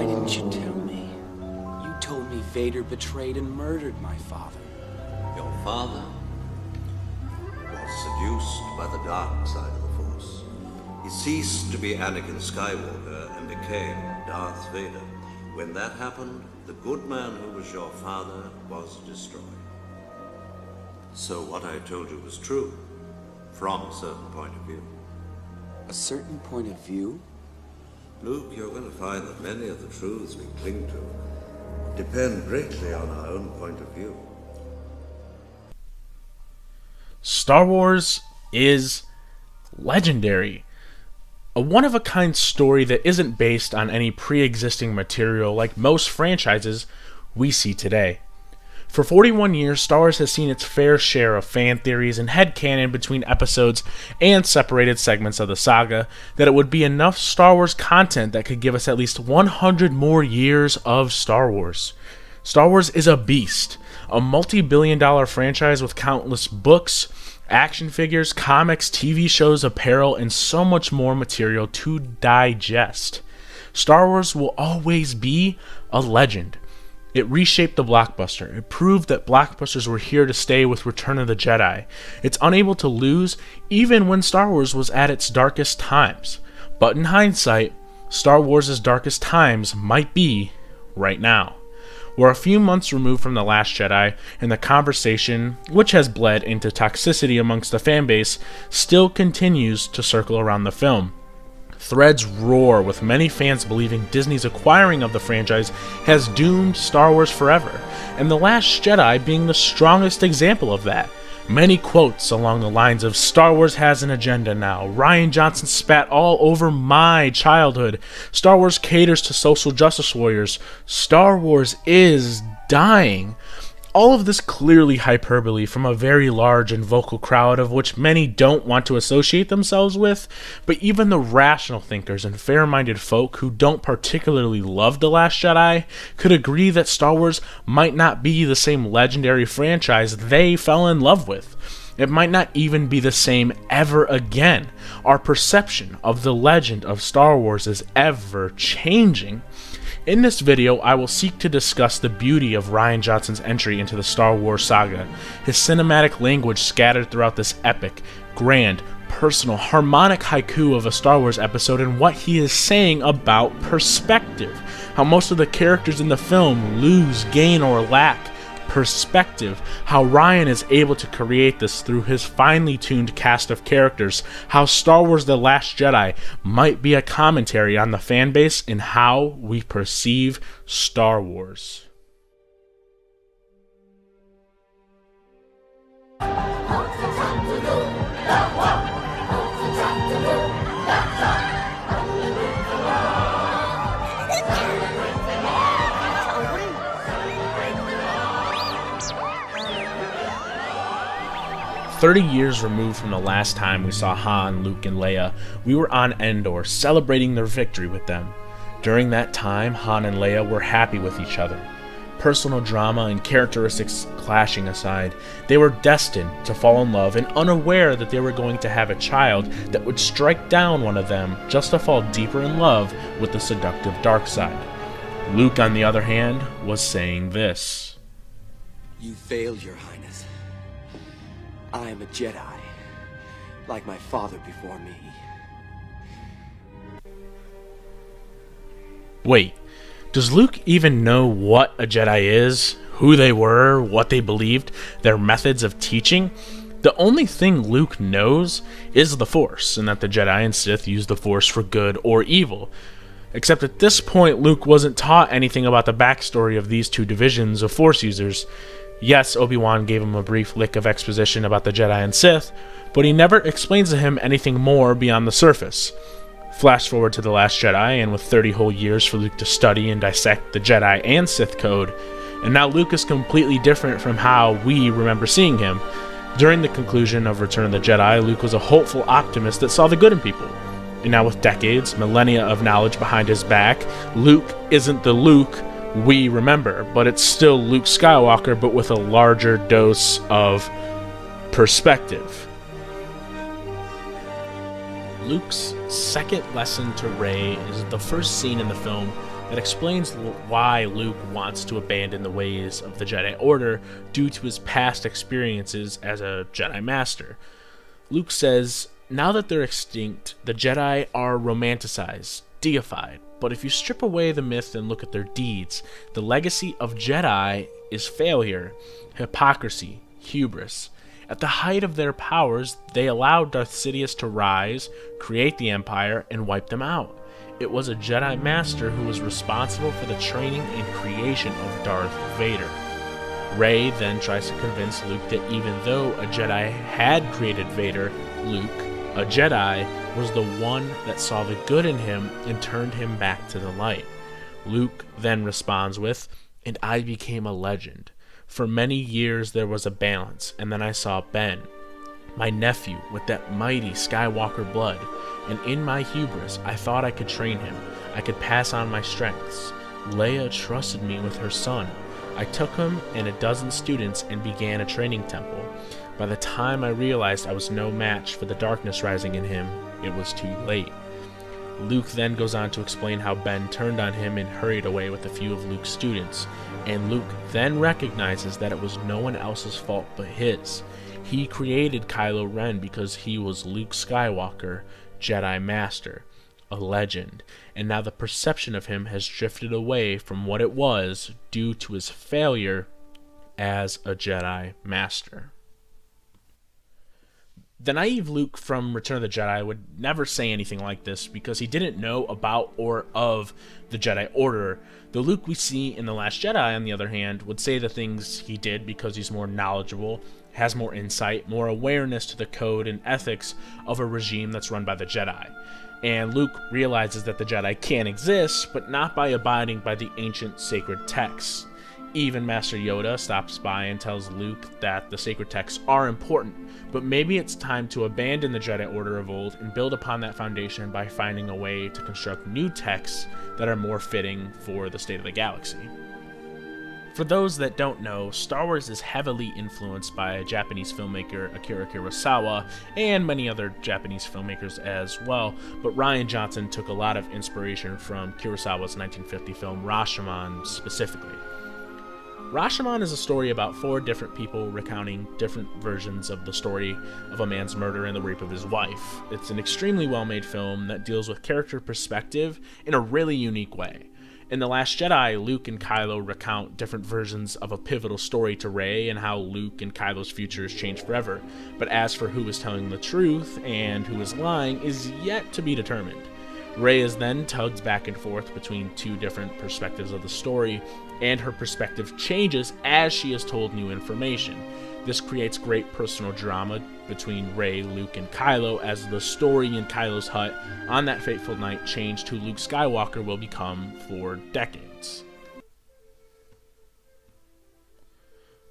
Why didn't you tell me? You told me Vader betrayed and murdered my father. Your father was seduced by the dark side of the Force. He ceased to be Anakin Skywalker and became Darth Vader. When that happened, the good man who was your father was destroyed. So what I told you was true, from a certain point of view. A certain point of view? Luke, you're going to find that many of the truths we cling to depend greatly on our own point of view. Star Wars is legendary. A one-of-a-kind story that isn't based on any pre-existing material like most franchises we see today. For 41 years, Star Wars has seen its fair share of fan theories and headcanon between episodes and separated segments of the saga that it would be enough Star Wars content that could give us at least 100 more years of Star Wars. Star Wars is a beast, a multi-billion-dollar franchise with countless books, action figures, comics, TV shows, apparel, and so much more material to digest. Star Wars will always be a legend. It reshaped the blockbuster. It proved that blockbusters were here to stay with Return of the Jedi. It's unable to lose even when Star Wars was at its darkest times. But in hindsight, Star Wars' darkest times might be right now. We're a few months removed from The Last Jedi, and the conversation, which has bled into toxicity amongst the fanbase, still continues to circle around the film. Threads roar with many fans believing Disney's acquiring of the franchise has doomed Star Wars forever, and The Last Jedi being the strongest example of that. Many quotes along the lines of "Star Wars has an agenda now," "Rian Johnson spat all over my childhood," "Star Wars caters to social justice warriors," "Star Wars is dying." All of this clearly hyperbole from a very large and vocal crowd of which many don't want to associate themselves with, but even the rational thinkers and fair-minded folk who don't particularly love The Last Jedi could agree that Star Wars might not be the same legendary franchise they fell in love with. It might not even be the same ever again. Our perception of the legend of Star Wars is ever changing. In this video, I will seek to discuss the beauty of Rian Johnson's entry into the Star Wars saga, his cinematic language scattered throughout this epic, grand, personal, harmonic haiku of a Star Wars episode, and what he is saying about perspective, how most of the characters in the film lose, gain, or lack perspective, how Rian is able to create this through his finely tuned cast of characters, how Star Wars The Last Jedi might be a commentary on the fanbase and how we perceive Star Wars. 30 years removed from the last time we saw Han, Luke, and Leia, we were on Endor celebrating their victory with them. During that time, Han and Leia were happy with each other. Personal drama and characteristics clashing aside, they were destined to fall in love and unaware that they were going to have a child that would strike down one of them just to fall deeper in love with the seductive dark side. Luke, on the other hand, was saying this. You failed, Your Highness. I am a Jedi, like my father before me. Wait, does Luke even know what a Jedi is, who they were, what they believed, their methods of teaching? The only thing Luke knows is the Force, and that the Jedi and Sith use the Force for good or evil. Except at this point, Luke wasn't taught anything about the backstory of these two divisions of Force users. Yes, Obi-Wan gave him a brief lick of exposition about the Jedi and Sith, but he never explains to him anything more beyond the surface. Flash forward to The Last Jedi, and with 30 whole years for Luke to study and dissect the Jedi and Sith code, and now Luke is completely different from how we remember seeing him. During the conclusion of Return of the Jedi, Luke was a hopeful optimist that saw the good in people. And now with decades, millennia of knowledge behind his back, Luke isn't the Luke we remember, but it's still Luke Skywalker, but with a larger dose of perspective. Luke's second lesson to Rey is the first scene in the film that explains why Luke wants to abandon the ways of the Jedi Order due to his past experiences as a Jedi Master. Luke says, "Now that they're extinct, the Jedi are romanticized, deified, but if you strip away the myth and look at their deeds, the legacy of Jedi is failure, hypocrisy, hubris. At the height of their powers, they allowed Darth Sidious to rise, create the Empire, and wipe them out. It was a Jedi Master who was responsible for the training and creation of Darth Vader." Rey then tries to convince Luke that even though a Jedi had created Vader, Luke, a Jedi, was the one that saw the good in him and turned him back to the light. Luke then responds with, "And I became a legend. For many years there was a balance, and then I saw Ben, my nephew with that mighty Skywalker blood, and in my hubris I thought I could train him. I could pass on my strengths. Leia trusted me with her son. I took him and a dozen students and began a training temple. By the time I realized I was no match for the darkness rising in him, it was too late." Luke then goes on to explain how Ben turned on him and hurried away with a few of Luke's students, and Luke then recognizes that it was no one else's fault but his. He created Kylo Ren because he was Luke Skywalker, Jedi Master, a legend, and now the perception of him has drifted away from what it was due to his failure as a Jedi Master. The naive Luke from Return of the Jedi would never say anything like this because he didn't know about or of the Jedi Order. The Luke we see in The Last Jedi, on the other hand, would say the things he did because he's more knowledgeable, has more insight, more awareness to the code and ethics of a regime that's run by the Jedi. And Luke realizes that the Jedi can exist, but not by abiding by the ancient sacred texts. Even Master Yoda stops by and tells Luke that the sacred texts are important, but maybe it's time to abandon the Jedi Order of old and build upon that foundation by finding a way to construct new texts that are more fitting for the state of the galaxy. For those that don't know, Star Wars is heavily influenced by Japanese filmmaker Akira Kurosawa and many other Japanese filmmakers as well, but Rian Johnson took a lot of inspiration from Kurosawa's 1950 film Rashomon specifically. Rashomon is a story about 4 different people recounting different versions of the story of a man's murder and the rape of his wife. It's an extremely well-made film that deals with character perspective in a really unique way. In The Last Jedi, Luke and Kylo recount different versions of a pivotal story to Rey and how Luke and Kylo's futures change forever. But as for who is telling the truth and who is lying is yet to be determined. Rey is then tugged back and forth between 2 different perspectives of the story, and her perspective changes as she is told new information. This creates great personal drama between Rey, Luke, and Kylo as the story in Kylo's hut on that fateful night changed who Luke Skywalker will become for decades.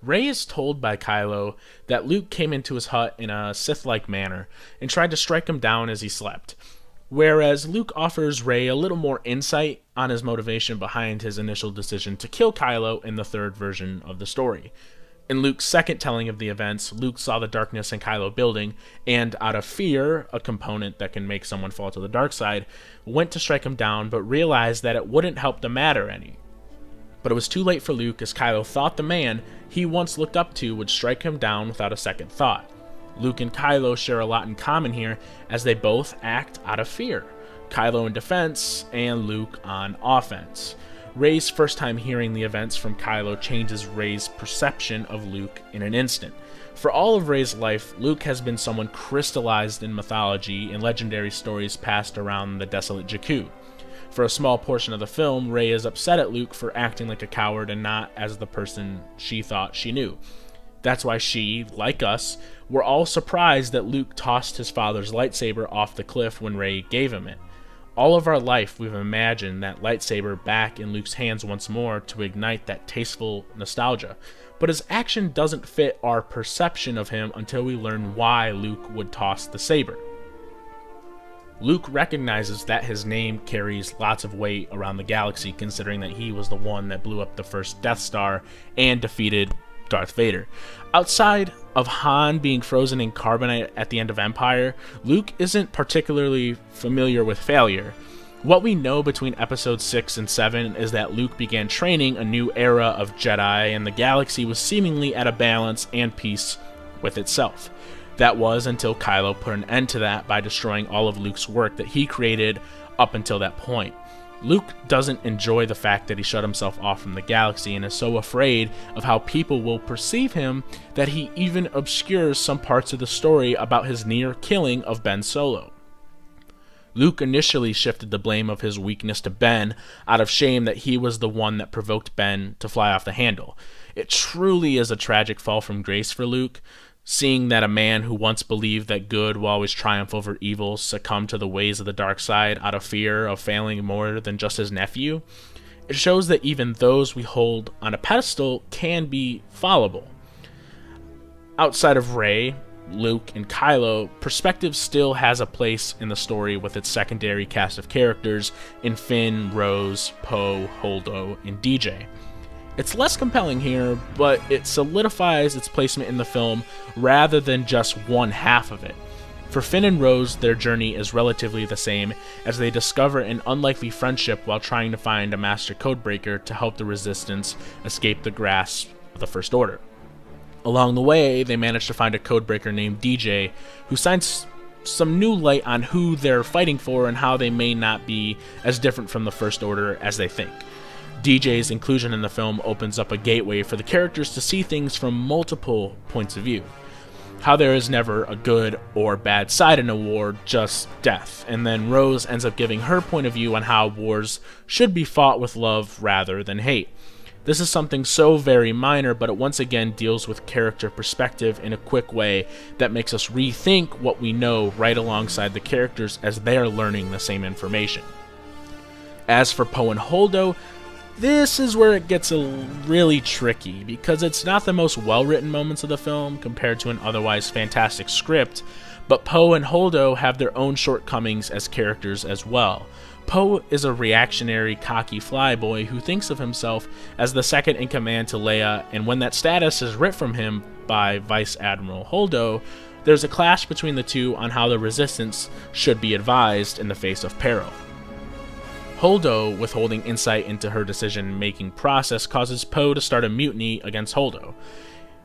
Rey is told by Kylo that Luke came into his hut in a Sith-like manner and tried to strike him down as he slept, whereas Luke offers Rey a little more insight on his motivation behind his initial decision to kill Kylo in the 3rd version of the story. In Luke's second telling of the events, Luke saw the darkness in Kylo building, and out of fear, a component that can make someone fall to the dark side, went to strike him down, but realized that it wouldn't help the matter any. But it was too late for Luke, as Kylo thought the man he once looked up to would strike him down without a second thought. Luke and Kylo share a lot in common here, as they both act out of fear. Kylo in defense, and Luke on offense. Rey's first time hearing the events from Kylo changes Rey's perception of Luke in an instant. For all of Rey's life, Luke has been someone crystallized in mythology and legendary stories passed around the desolate Jakku. For a small portion of the film, Rey is upset at Luke for acting like a coward and not as the person she thought she knew. That's why she, like us, were all surprised that Luke tossed his father's lightsaber off the cliff when Rey gave him it. All of our life, we've imagined that lightsaber back in Luke's hands once more to ignite that tasteful nostalgia. But his action doesn't fit our perception of him until we learn why Luke would toss the saber. Luke recognizes that his name carries lots of weight around the galaxy, considering that he was the one that blew up the first Death Star and defeated Darth Vader. Outside of Han being frozen in carbonite at the end of Empire, Luke isn't particularly familiar with failure. What we know between episodes 6 and 7 is that Luke began training a new era of Jedi, and the galaxy was seemingly at a balance and peace with itself. That was until Kylo put an end to that by destroying all of Luke's work that he created up until that point. Luke doesn't enjoy the fact that he shut himself off from the galaxy and is so afraid of how people will perceive him that he even obscures some parts of the story about his near killing of Ben Solo. Luke initially shifted the blame of his weakness to Ben out of shame that he was the one that provoked Ben to fly off the handle. It truly is a tragic fall from grace for Luke, seeing that a man who once believed that good will always triumph over evil succumb to the ways of the dark side out of fear of failing more than just his nephew. It shows that even those we hold on a pedestal can be fallible. Outside of Rey, Luke, and Kylo, perspective still has a place in the story with its secondary cast of characters in Finn, Rose, Poe, Holdo, and DJ. It's less compelling here, but it solidifies its placement in the film rather than just one half of it. For Finn and Rose, their journey is relatively the same, as they discover an unlikely friendship while trying to find a master codebreaker to help the Resistance escape the grasp of the First Order. Along the way, they manage to find a codebreaker named DJ, who shines some new light on who they're fighting for and how they may not be as different from the First Order as they think. DJ's inclusion in the film opens up a gateway for the characters to see things from multiple points of view. How there is never a good or bad side in a war, just death. And then Rose ends up giving her point of view on how wars should be fought with love rather than hate. This is something so very minor, but it once again deals with character perspective in a quick way that makes us rethink what we know right alongside the characters as they're learning the same information. As for Poe and Holdo, this is where it gets really tricky, because it's not the most well-written moments of the film compared to an otherwise fantastic script, but Poe and Holdo have their own shortcomings as characters as well. Poe is a reactionary, cocky flyboy who thinks of himself as the second in command to Leia, and when that status is ripped from him by Vice Admiral Holdo, there's a clash between the two on how the Resistance should be advised in the face of peril. Holdo, withholding insight into her decision-making process, causes Poe to start a mutiny against Holdo.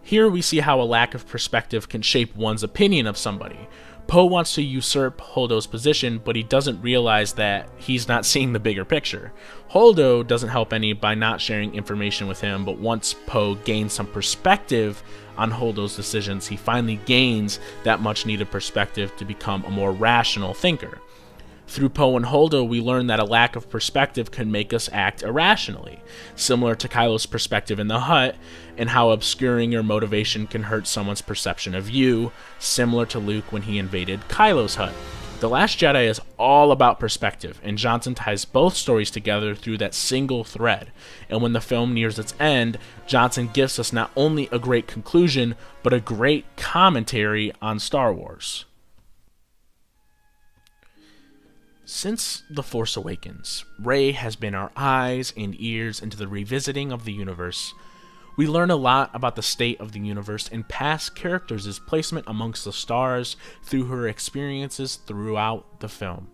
Here we see how a lack of perspective can shape one's opinion of somebody. Poe wants to usurp Holdo's position, but he doesn't realize that he's not seeing the bigger picture. Holdo doesn't help any by not sharing information with him, but once Poe gains some perspective on Holdo's decisions, he finally gains that much-needed perspective to become a more rational thinker. Through Poe and Holdo, we learn that a lack of perspective can make us act irrationally, similar to Kylo's perspective in the Hutt, and how obscuring your motivation can hurt someone's perception of you, similar to Luke when he invaded Kylo's Hutt. The Last Jedi is all about perspective, and Johnson ties both stories together through that single thread. And when the film nears its end, Johnson gives us not only a great conclusion, but a great commentary on Star Wars. Since The Force Awakens, Rey has been our eyes and ears into the revisiting of the universe. We learn a lot about the state of the universe and past characters' placement amongst the stars through her experiences throughout the film.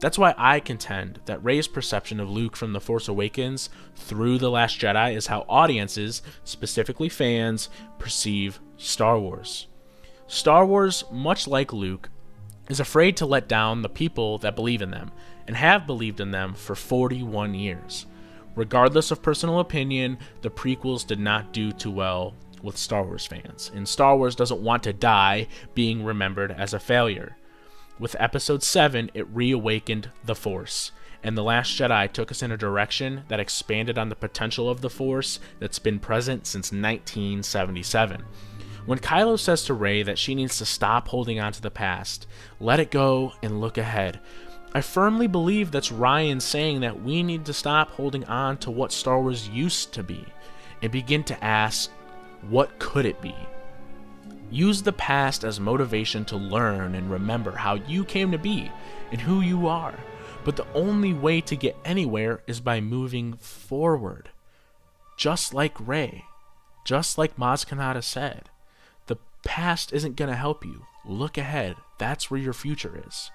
That's why I contend that Rey's perception of Luke from The Force Awakens through The Last Jedi is how audiences, specifically fans, perceive Star Wars. Star Wars, much like Luke, is afraid to let down the people that believe in them, and have believed in them for 41 years. Regardless of personal opinion, the prequels did not do too well with Star Wars fans, and Star Wars doesn't want to die being remembered as a failure. With Episode 7, it reawakened the Force, and The Last Jedi took us in a direction that expanded on the potential of the Force that's been present since 1977. When Kylo says to Rey that she needs to stop holding on to the past, let it go and look ahead, I firmly believe that's Rian saying that we need to stop holding on to what Star Wars used to be and begin to ask, what could it be? Use the past as motivation to learn and remember how you came to be and who you are, but the only way to get anywhere is by moving forward. Just like Rey, just like Maz Kanata said. Past isn't going to help you. Look ahead. That's where your future is.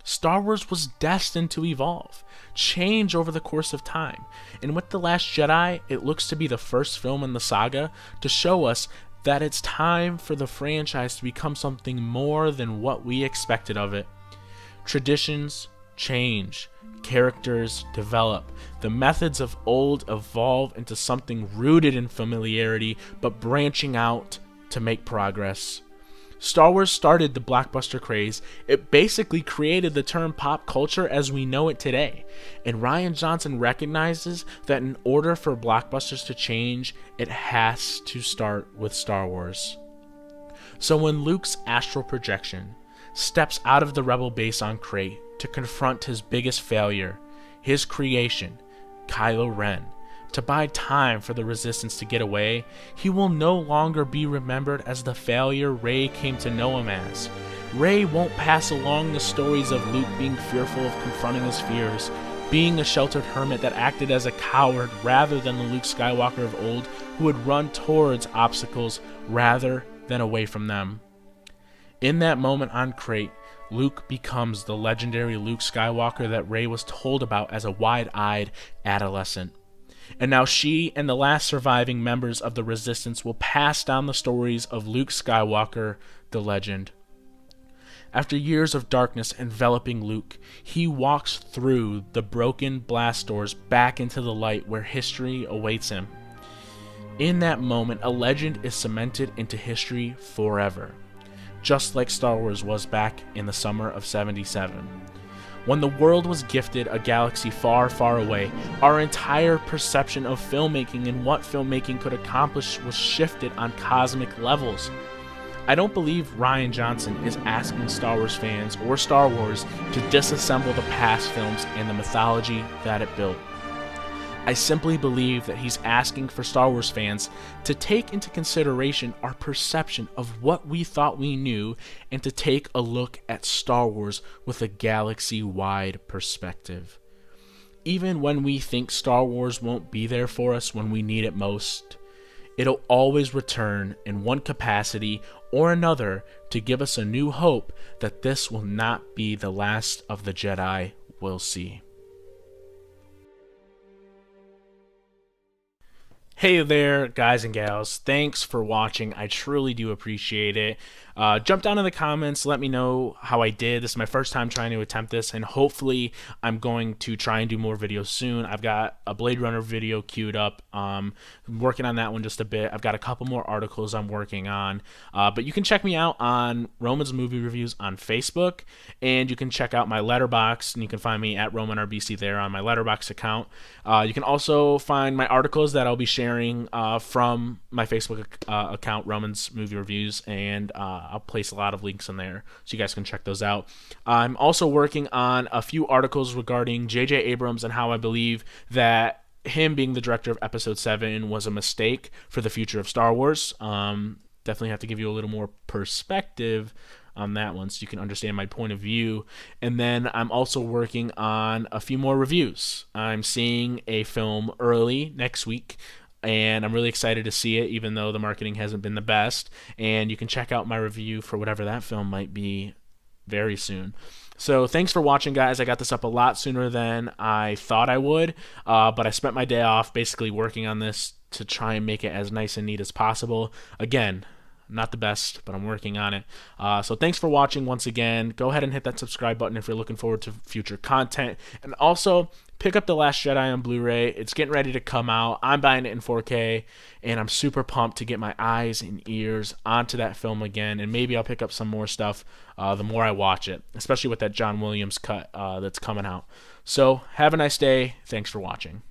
Star Wars was destined to evolve, change over the course of time, and with The Last Jedi, it looks to be the first film in the saga to show us that it's time for the franchise to become something more than what we expected of it. Traditions change, characters develop, the methods of old evolve into something rooted in familiarity but branching out to make progress. Star Wars started the blockbuster craze. It basically created the term pop culture as we know it today. And Rian Johnson recognizes that in order for blockbusters to change, it has to start with Star Wars. So when Luke's astral projection steps out of the Rebel base on Crate to confront his biggest failure, his creation, Kylo Ren, to buy time for the Resistance to get away, he will no longer be remembered as the failure Rey came to know him as. Rey won't pass along the stories of Luke being fearful of confronting his fears, being a sheltered hermit that acted as a coward rather than the Luke Skywalker of old who would run towards obstacles rather than away from them. In that moment on Crate, Luke becomes the legendary Luke Skywalker that Rey was told about as a wide-eyed adolescent. And now she and the last surviving members of the Resistance will pass down the stories of Luke Skywalker, the legend. After years of darkness enveloping Luke, he walks through the broken blast doors back into the light where history awaits him. In that moment, a legend is cemented into history forever, just like Star Wars was back in the summer of '77. When the world was gifted a galaxy far, far away, our entire perception of filmmaking and what filmmaking could accomplish was shifted on cosmic levels. I don't believe Rian Johnson is asking Star Wars fans or Star Wars to disassemble the past films and the mythology that it built. I simply believe that he's asking for Star Wars fans to take into consideration our perception of what we thought we knew and to take a look at Star Wars with a galaxy-wide perspective. Even when we think Star Wars won't be there for us when we need it most, it'll always return in one capacity or another to give us a new hope that this will not be the last of the Jedi we'll see. Hey there, guys and gals. Thanks for watching. I truly do appreciate it. Jump down in the comments. Let me know how I did. This is my first time trying to attempt this, and hopefully I'm going to try and do more videos soon. I've got a Blade Runner video queued up. I'm working on that one just a bit. I've got a couple more articles I'm working on. But you can check me out on Roman's Movie Reviews on Facebook, and you can check out my Letterboxd, and you can find me at RomanRBC there on my Letterboxd account. You can also find my articles that I'll be sharing from my Facebook account, Roman's Movie Reviews, and I'll place a lot of links in there so you guys can check those out. I'm also working on a few articles regarding J.J. Abrams and how I believe that him being the director of Episode 7 was a mistake for the future of Star Wars. Definitely have to give you a little more perspective on that one so you can understand my point of view. And then I'm also working on a few more reviews. I'm seeing a film early next week, and I'm really excited to see it, even though the marketing hasn't been the best. And you can check out my review for whatever that film might be very soon. So thanks for watching, guys. I got this up a lot sooner than I thought I would, but I spent my day off basically working on this to try and make it as nice and neat as possible. Again, not the best, but I'm working on it. So thanks for watching once again. Go ahead and hit that subscribe button if you're looking forward to future content. And also, pick up The Last Jedi on Blu-ray. It's getting ready to come out. I'm buying it in 4K, and I'm super pumped to get my eyes and ears onto that film again. And maybe I'll pick up some more stuff the more I watch it, especially with that John Williams cut that's coming out. So have a nice day. Thanks for watching.